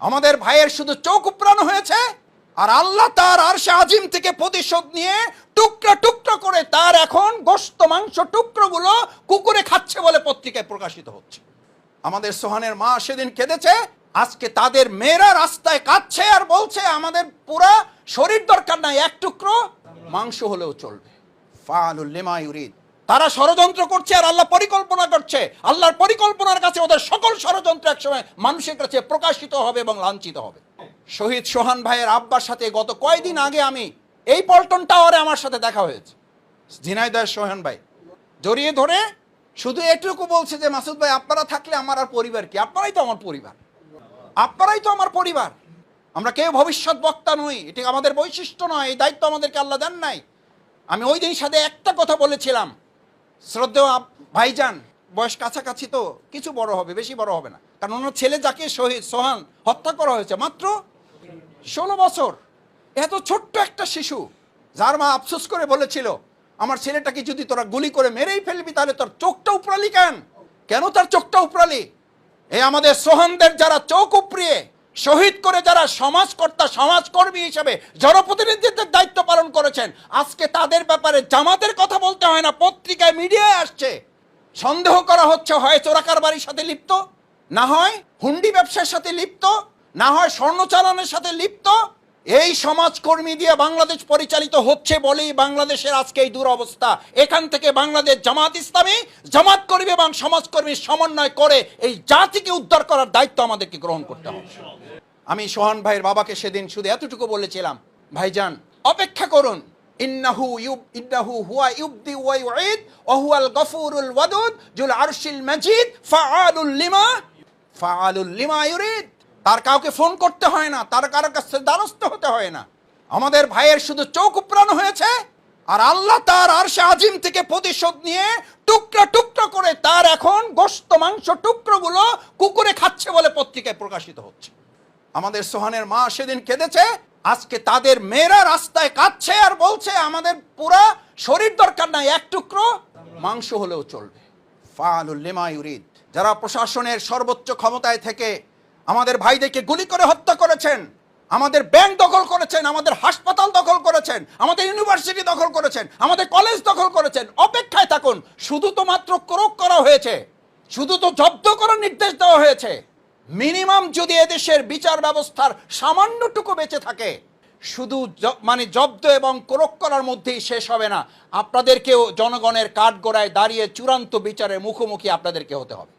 আমাদের ভাইয়ের শুধু চোখ উপড়ানো হয়েছে, আর আল্লাহ তার আরশে আজিম থেকে প্রতিশোধ নিয়ে টুকরা টুকরা করে তার এখন গোশত মাংস টুকরোগুলো কুকুরে খাচ্ছে বলে পত্রিকায় প্রকাশিত হচ্ছে। আমাদের সোহানের মা সেদিন কেঁদেছে, আজকে তাদের মেয়েরা রাস্তায় কাঁদছে আর বলছে আমাদের পুরা শরীর দরকার নাই, এক টুকরো মাংস হলেও চলবে। ফাআলুল লিমা ইউরিদ। তারা ষড়যন্ত্র করছে আর আল্লাহ পরিকল্পনা করছে। আল্লাহর পরিকল্পনার কাছে ওদের সকল ষড়যন্ত্র একসময় মানুষের কাছে প্রকাশিত হবে এবং লাঞ্ছিত হবে। শহীদ সোহান ভাইয়ের আব্বার সাথে গত কয়েকদিন আগে আমি এই পল্টন টাওয়ারে আমার সাথে দেখা হয়েছে। ঝিনাইদহের সোহান ভাই জড়িয়ে ধরে শুধু এটুকু বলছে যে মাসুদ ভাই আপনারা থাকলে আমার আর পরিবার কি, আপনারাই তো আমার পরিবার, আপনারাই তো আমার পরিবার। আমরা কেউ ভবিষ্যৎ বক্তা নই, এটি আমাদের বৈশিষ্ট্য নয়, এই দায়িত্ব আমাদেরকে আল্লাহ দেন নাই। আমি ওই দিন সাথে একটা কথা বলেছিলাম, শ্রদ্ধেয় ভাইজান বয়স কাছাকাছি তো, কিছু বড় হবে, বেশি বড় হবে না, কারণ ওনার ছেলে যাকে শহীদ সোহান হত্যা করা হয়েছে মাত্র 16 বছর, এত ছোট্ট একটা শিশু, যার মা আফসোস করে বলেছিল আমার ছেলেটাকে যদি তোরা গুলি করে মেরেই ফেলবি তাহলে তোর চোখটা উপড়ালি কেন তার চোখটা উপড়ালি? এই আমাদের সোহানদের যারা চোখ উপড়িয়ে শহীদ করে যারা সমাজকর্তা সমাজকর্মী হিসেবে জনপ্রতিনিধিত্বের দায়িত্ব পালন করেছেন, আজকে তাদের ব্যাপারে জামাতের কথা বলতে হয় না, পত্রিকায় মিডিয়ায় আসছে, সন্দেহ করা হচ্ছে হয় চোরাকারবারির সাথে লিপ্ত, না হয় হুন্ডি ব্যবসার সাথে লিপ্ত, না হয় স্বর্ণ চালানের সাথে লিপ্ত। এই সমাজকর্মী দিয়ে বাংলাদেশ পরিচালিত হচ্ছে বলেই বাংলাদেশের আজকে এই দুরবস্থা। এখান থেকে বাংলাদেশ জামাত ইসলামী জামাত কর্মী এবং সমাজকর্মীর সমন্বয় করে এই জাতিকে উদ্ধার করার দায়িত্ব আমাদেরকে গ্রহণ করতে হবে। আমি সোহান ভাইয়ের বাবাকে সেদিন শুধু এতটুকু বলেছিলাম, ভাইজান অপেক্ষা করুন, ইন্নাহু হুয়া ইউবদি ওয়া ইউঈদ ওয়া হুয়াল গফুরুল ওয়াদুদ যুল আরশিল মাজিদ ফাআলুল লিমা ইউরিদ। তার কাউকে ফোন করতে হয় না, তার কারোর কাছে দ্বারস্থ হতে হয় না। আমাদের ভাইয়ের শুধু চোখ উপড়ানো হয়েছে, আর আল্লাহ তার আরশে আজিম থেকে প্রতিশোধ নিয়ে টুকরা টুকরা করে তার এখন গোশত মাংস টুকরোগুলো কুকুরে খাচ্ছে বলে পত্রিকায় প্রকাশিত হচ্ছে। আমাদের সোহানের মা সেদিন কেঁদেছে, আজকে তাদের মেয়েরা রাস্তায় কাঁদছে আর বলছে আমাদের পুরা শরীর দরকার নাই, এক টুকরো মাংস হলেও চলবে। ফাআলুল লিমা ইউরিদ। যারা প্রশাসনের সর্বোচ্চ ক্ষমতায় থেকে আমাদের ভাইদেরকে গুলি করে হত্যা করেছেন, আমাদের ব্যাংক দখল করেছেন, আমাদের হাসপাতাল দখল করেছেন, আমাদের ইউনিভার্সিটি দখল করেছেন, আমাদের কলেজ দখল করেছেন, অপেক্ষায় থাকুন। শুধু তো মাত্র ক্রোক করা হয়েছে, শুধু তো জব্দ করার নির্দেশ দেওয়া হয়েছে। মিনিমাম যদি এদেশের বিচার ব্যবস্থার সামান্যটুকু বেঁচে থাকে, শুধু জব্দ এবং ক্রোক করার মধ্যেই শেষ হবে না, আপনাদেরকেও জনগণের কাঠগড়ায় দাঁড়িয়ে চূড়ান্ত বিচারের মুখোমুখি আপনাদেরকে হতে হবে।